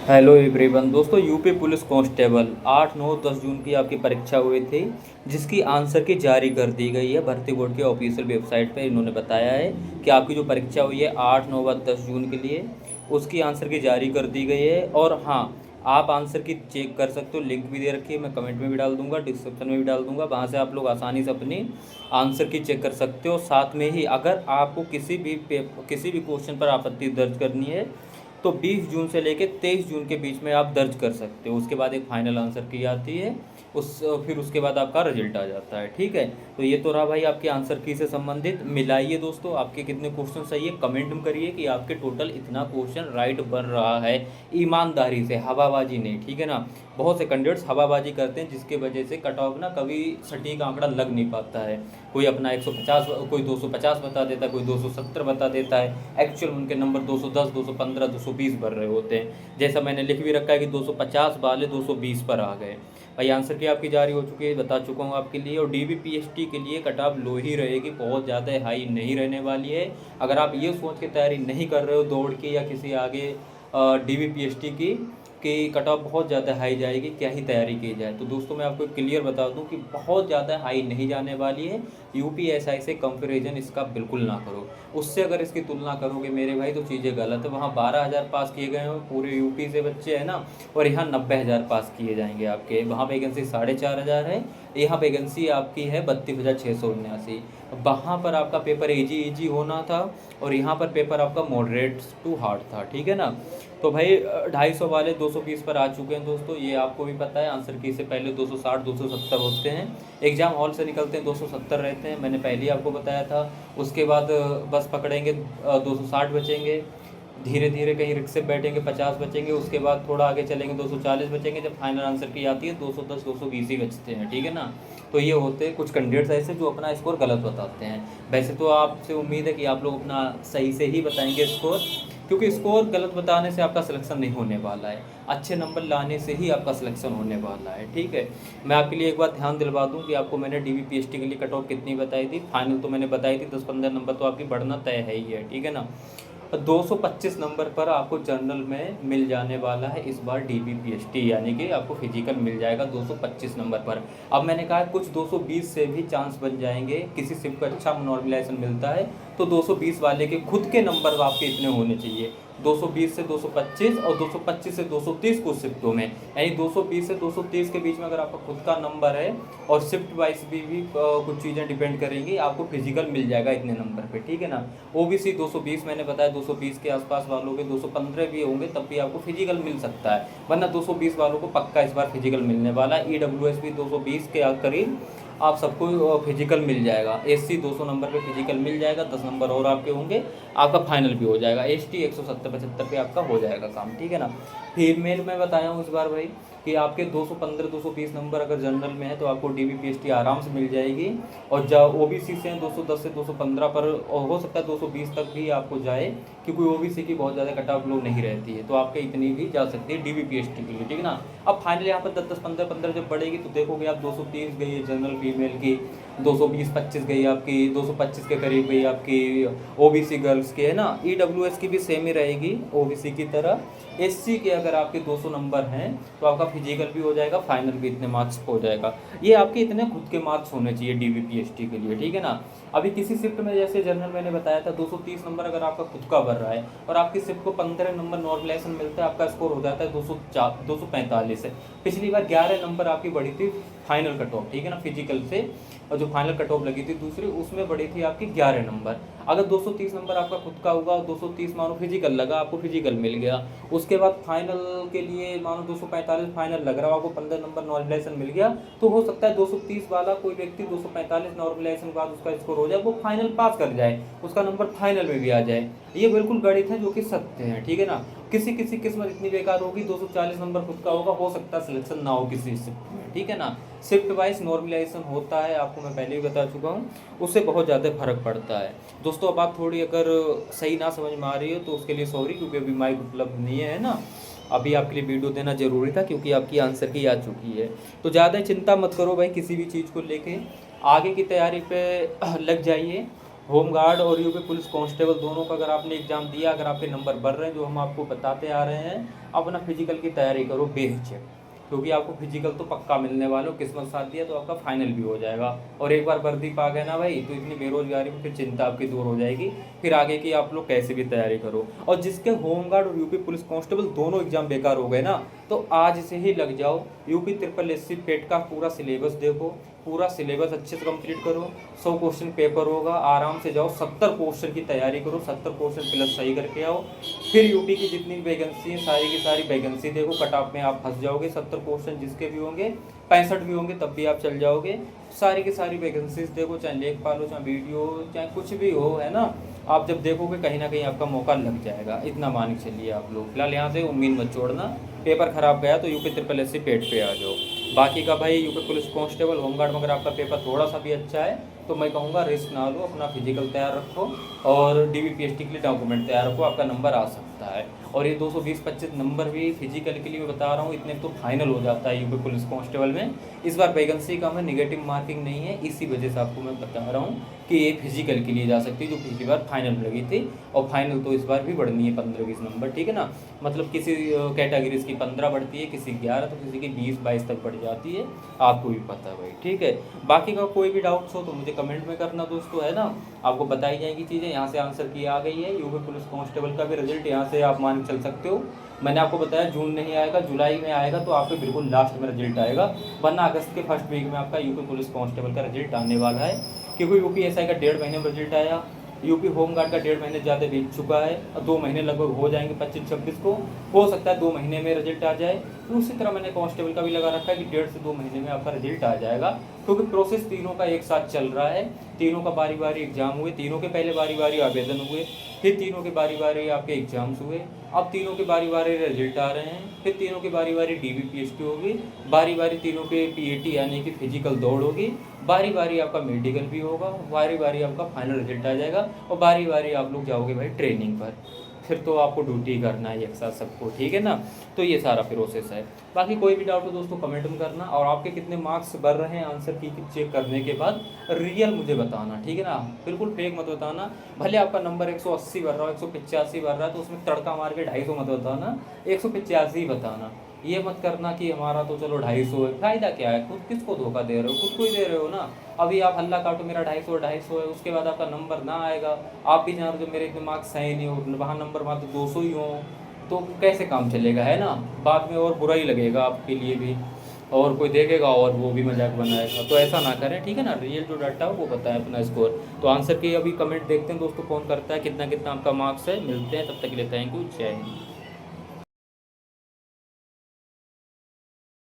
Hello everyone दोस्तों, UP police constable 8, 9, 10 जून की आपकी परीक्षा हुई थी, जिसकी आंसर की जारी कर दी गई है। भर्ती बोर्ड के ऑफिशियल वेबसाइट पे इन्होंने बताया है कि आपकी जो परीक्षा हुई है 8, 9 व 10 जून के लिए, उसकी आंसर की जारी कर दी गई है। और हाँ, आप आंसर की चेक कर सकते हो, लिंक भी दे रखी है, मैं कमेंट में भी डाल दूंगा, डिस्क्रिप्शन में भी डाल दूंगा, वहाँ से आप लोग आसानी से अपनी आंसर की चेक कर सकते हो। साथ में ही अगर आपको किसी भी क्वेश्चन पर आपत्ति दर्ज करनी है तो 20 जून से लेकर 23 जून के बीच में आप दर्ज कर सकते हो। उसके बाद एक फाइनल आंसर की आती है, फिर उसके बाद आपका रिजल्ट आ जाता है। ठीक है, तो ये तो रहा भाई आपके आंसर की से संबंधित। मिलाइए दोस्तों, आपके कितने क्वेश्चन सही है, कमेंट में करिए कि आपके टोटल इतना क्वेश्चन राइट बन रहा है, ईमानदारी से, हवाबाजी नहीं। ठीक है ना, बहुत से कैंडिडेट्स हवाबाजी करते हैं, जिसके वजह से कट ऑफ ना कभी सटीक आंकड़ा लग नहीं पाता है। कोई अपना 150, कोई 250 बता देता है, कोई 270 बता देता है, एक्चुअल उनके नंबर 210, 215, 220 भर रहे होते हैं। जैसा मैंने लिख भी रखा है कि 250 वाले 220 पर आ गए। भाई आंसर की आपकी जारी हो चुकी है, बता चुका हूँ आपके लिए। और DBPST के लिए कट ऑफ लो ही रहेगी, बहुत ज़्यादा हाई नहीं रहने वाली है। अगर आप ये सोच के तैयारी नहीं कर रहे हो दौड़ की या किसी आगे DBPST की कट ऑफ बहुत ज़्यादा हाई जाएगी, क्या ही तैयारी की जाए, तो दोस्तों मैं आपको क्लियर बता दूं कि बहुत ज़्यादा हाई नहीं जाने वाली है। UPSI से कंपैरिजन इसका बिल्कुल ना करो, उससे अगर इसकी तुलना करोगे मेरे भाई तो चीज़ें गलत है। वहाँ 12,000 पास किए गए हैं पूरे यूपी से बच्चे हैं ना, और यहाँ 90,000 पास किए जाएंगे आपके। वहाँ वैकेंसी 4,500 है, यहाँ वैकेंसी आपकी है 32,679। वहाँ पर आपका पेपर इजी होना था और यहाँ पर पेपर आपका मॉडरेट टू हार्ड था। ठीक है ना, तो भाई 250 वाले 220 पर आ चुके हैं दोस्तों, ये आपको भी पता है। आंसर की से पहले 260, 270 होते हैं, एग्ज़ाम हॉल से निकलते हैं 270 रहते हैं, मैंने पहले ही आपको बताया था। उसके बाद बस पकड़ेंगे 260 बचेंगे, धीरे धीरे कहीं रिक्शे बैठेंगे 50 बचेंगे, उसके बाद थोड़ा आगे चलेंगे 240 बचेंगे, जब फाइनल आंसर की आती है 210, 220 ही बचते हैं। ठीक है ना, तो ये होते हैं कुछ कैंडिडेट्स ऐसे जो अपना स्कोर गलत बताते हैं। वैसे तो आपसे उम्मीद है कि आप लोग अपना सही से ही बताएंगे स्कोर, क्योंकि स्कोर गलत बताने से आपका सिलेक्शन नहीं होने वाला है, अच्छे नंबर लाने से ही आपका सिलेक्शन होने वाला है। ठीक है, मैं आपके लिए एक बात ध्यान दिलवा दूं कि आपको मैंने DBPST के लिए कट ऑफ कितनी बताई थी, फाइनल तो मैंने बताई थी 10-15 नंबर तो आपकी बढ़ना तय है ही है। ठीक है ना, 225 नंबर पर आपको जर्नल में मिल जाने वाला है इस बार DBPST, यानी कि आपको फिजिकल मिल जाएगा 225 नंबर पर। अब मैंने कहा कुछ 220 से भी चांस बन जाएंगे, किसी शिफ्ट को अच्छा नॉर्मलाइजेशन मिलता है तो 220 वाले के खुद के नंबर आपके इतने होने चाहिए, 220 से 225 और 225 से 230 कुछ शिफ्टों में, यानी 220 से 230 के बीच में अगर आपका खुद का नंबर है, और शिफ्ट वाइज भी कुछ चीज़ें डिपेंड करेंगी, आपको फिजिकल मिल जाएगा इतने नंबर पे। ठीक है ना, OBC 220 मैंने बताया, 220 के आसपास वालों के 215 भी होंगे तब भी आपको फिजिकल मिल सकता है, वरना 220 वालों को पक्का इस बार फिजिकल मिलने वाला है। EWS भी 220 के करीब आप सबको फिजिकल मिल जाएगा। SC 200 नंबर पे फिजिकल मिल जाएगा, 10 नंबर और आपके होंगे, आपका फाइनल भी हो जाएगा। ST 170-75 पे आपका हो जाएगा काम। ठीक है ना, फीमेल में बताया हूँ इस बार भाई कि आपके 215, 220 नंबर अगर जनरल में है तो आपको DBPST आराम से मिल जाएगी, और जब OBC से 210 से 215 पर, और हो सकता है 220 तक भी आपको जाए, क्योंकि OBC की बहुत ज़्यादा कट ऑफ लो नहीं रहती है, तो आपके इतनी भी जा सकती है DBPST के लिए। ठीक है ना, अब फाइनल यहाँ पर 10-10, 15-15 जब बढ़ेगी तो देखोगे आप 230 गई है जनरल फीमेल की, 220-25 गई आपकी, 225 के करीब गई आपकी OBC गर्ल्स की, है ना। EWS की भी सेम ही रहेगी OBC की तरह। SC के अगर आपके 200 नंबर हैं तो आपका फिजिकल भी हो जाएगा, फाइनल भी इतने मार्क्स हो जाएगा। ये आपके इतने खुद के मार्क्स होने चाहिए DBPST के लिए। ठीक है ना, अभी किसी शिफ्ट में जैसे जनरल मैंने बताया था 230 नंबर अगर आपका खुद का भर रहा है और आपकी शिफ्ट को 15 नंबर नॉर्मलाइजेशन मिलता है, आपका स्कोर हो जाता है 245 है। पिछली बार 11 नंबर आपकी बढ़ी थी फाइनल कट ऑफ। ठीक है ना, फिजिकल से, और जो फाइनल कट ऑफ लगी थी दूसरी उसमें बढ़ी थी आपकी 11 नंबर। अगर 230 नंबर आपका खुद का होगा, 230 मानो फिजिकल लगा, आपको फिजिकल मिल गया, उसके बाद फाइनल के लिए मानो 245 फाइनल लग रहा है, आपको 15 नंबर नॉर्मलाइजेशन मिल गया, तो हो सकता है 230 वाला कोई व्यक्ति 245 नॉर्मलाइजेशन के बाद उसका स्कोर हो जाए, वो फाइनल पास कर जाए, उसका नंबर फाइनल में भी आ जाए। ये बिल्कुल गणित है जो कि सत्य है। ठीक है ना, किसी किसी किस्मत इतनी बेकार होगी 240 नंबर खुद का होगा, हो सकता है सिलेक्शन ना हो किसी शिफ्ट में। ठीक है ना, शिफ्ट वाइज नॉर्मलाइजेशन होता है, आपको मैं पहले भी बता चुका हूँ, उससे बहुत ज़्यादा फर्क पड़ता है दोस्तों। अब आप थोड़ी अगर सही ना समझ में आ रही हो तो उसके लिए सॉरी, क्योंकि अभी माइक उपलब्ध नहीं है ना, अभी आपके लिए वीडियो देना ज़रूरी था क्योंकि आपकी आंसर की आ चुकी है। तो ज़्यादा चिंता मत करो भाई, किसी भी चीज़ को लेके आगे की तैयारी पे लग जाइए, होमगार्ड और यूपी पुलिस कांस्टेबल दोनों का अगर आपने एग्ज़ाम दिया, अगर आपके नंबर बढ़ रहे हैं जो हम आपको बताते आ रहे हैं, अपना फिजिकल की तैयारी करो बेहिचक, क्योंकि आपको फिजिकल तो पक्का मिलने वाला हो, किस्मत साथ दिया तो आपका फाइनल भी हो जाएगा। और एक बार वर्दी पा गए ना भाई, तो इतनी बेरोजगारी में फिर चिंता आपकी दूर हो जाएगी, फिर आगे की आप लोग कैसे भी तैयारी करो। और जिसके होमगार्ड और यूपी पुलिस कांस्टेबल दोनों एग्जाम बेकार हो गए ना, तो आज से ही लग जाओ, यूपी ट्रिपल एस सी पेट का पूरा सिलेबस देखो, पूरा सिलेबस अच्छे से कंप्लीट करो। 100 क्वेश्चन पेपर होगा, आराम से जाओ, 70 क्वेश्चन की तैयारी करो, 70 क्वेश्चन प्लस सही करके आओ। फिर यूपी की जितनी वैकेंसी है सारी की सारी वैकेंसी देखो, कट ऑफ में आप फंस जाओगे। 70 क्वेश्चन जिसके भी होंगे, 65 भी होंगे तब भी आप चल जाओगे। सारी की सारी वैकेंसीज देखो, चाहे लेखपाल हो, चाहे वीडियो, चाहे कुछ भी हो, है ना। आप जब देखोगे कहीं ना कहीं आपका मौका लग जाएगा, इतना मान के चलिए आप लोग। फिलहाल यहाँ से उम्मीद मत छोड़ना, पेपर खराब गया तो यूपी ट्रिपल एस सी पेट पे आ जाओ। बाकी का भाई यूपी पुलिस कांस्टेबल होमगार्ड में अगर आपका पेपर थोड़ा सा भी अच्छा है तो मैं कहूँगा रिस्क ना लो, अपना फिजिकल तैयार रखो और DBPST के लिए डॉक्यूमेंट तैयार रखो, आपका नंबर आ सकता है। और ये 220-25 नंबर भी फिजिकल के लिए मैं बता रहा हूँ, इतने तो फाइनल हो जाता है यूपी पुलिस कांस्टेबल में। इस बार वैकेंसी कम है, निगेटिव मार्किंग नहीं है, इसी वजह से आपको मैं बता रहा हूँ कि ये फिजिकल के लिए जा सकती है, जो पिछली बार फाइनल लगी थी। और फाइनल तो इस बार भी बढ़नी है 15-20 नंबर, ठीक है ना। मतलब किसी कैटेगरीज की 15 बढ़ती है, किसी 11 तो किसी की 20-22 तक बढ़ जाती है, आपको भी पता है भाई, ठीक है। बाकी का कोई भी डाउट्स हो तो मुझे कमेंट में करना दोस्तों, है ना। आपको बताई जाएगी चीज़ें, यहाँ से आंसर की आ गई है। यूपी पुलिस कांस्टेबल का भी रिजल्ट यहाँ से आप मान चल सकते हो। मैंने आपको बताया जून नहीं आएगा, जुलाई में आएगा, तो आपके बिल्कुल लास्ट में रिजल्ट आएगा, वरना अगस्त के फर्स्ट वीक में आपका यूपी पुलिस कांस्टेबल का रिजल्ट आने वाला है। क्योंकि UPSI का 1.5 महीने में रिजल्ट आया, यूपी होमगार्ड का 1.5 महीने ज़्यादा बीत चुका है, और 2 महीने लगभग हो जाएंगे 25-26 को, हो सकता है 2 महीने में रिजल्ट आ जाए। तो उसी तरह मैंने कांस्टेबल का भी लगा रखा है कि 1.5 से 2 महीने में आपका रिजल्ट आ जाएगा, क्योंकि प्रोसेस तीनों का एक साथ चल रहा है। तीनों का बारी बारी एग्जाम हुए, तीनों के पहले बारी बारी आवेदन हुए, फिर तीनों के बारी बारी आपके एग्जाम्स हुए, अब तीनों के बारी बारी रिजल्ट आ रहे हैं, फिर तीनों की बारी बारी DBPST होगी, बारी बारी तीनों के PAT यानी कि फिजिकल दौड़ होगी, बारी बारी आपका मेडिकल भी होगा, बारी बारी आपका फाइनल रिजल्ट आ जाएगा, और बारी बारी आप लोग जाओगे भाई ट्रेनिंग पर। फिर तो आपको ड्यूटी करना है एक साथ सबको, ठीक है ना। तो ये सारा प्रोसेस है। बाकी कोई भी डाउट हो दोस्तों कमेंट में करना, और आपके कितने मार्क्स बढ़ रहे हैं आंसर की चेक करने के बाद रियल मुझे बताना, ठीक है ना। बिल्कुल फेक मत बताना, भले आपका नंबर 180 बढ़ रहा हो, 185 बढ़ रहा है, तो उसमें तड़का मार के 250 मत बताना, 185 बताना। ये मत करना कि हमारा तो चलो 250 है, फायदा क्या है, खुद किसको धोखा दे रहे हो, खुद को ही दे रहे हो ना। अभी आप हल्ला काटो मेरा 250 है, उसके बाद आपका नंबर ना आएगा, आप भी जान रहे हो मेरे इतने मार्क्स सही नहीं हो, वहाँ नंबर मात्र 200 ही हो, तो कैसे काम चलेगा, है ना। बाद में और बुरा ही लगेगा आपके लिए भी, और कोई देखेगा और वो भी मजाक बनाएगा। तो ऐसा ना करें, ठीक है ना। रियल जो डाटा हो वो बताएं अपना स्कोर। तो आंसर के अभी कमेंट देखते हैं दोस्तों कौन करता है, कितना कितना आपका मार्क्स है। मिलते हैं, तब तक के लिए थैंक यू, जय हिंद।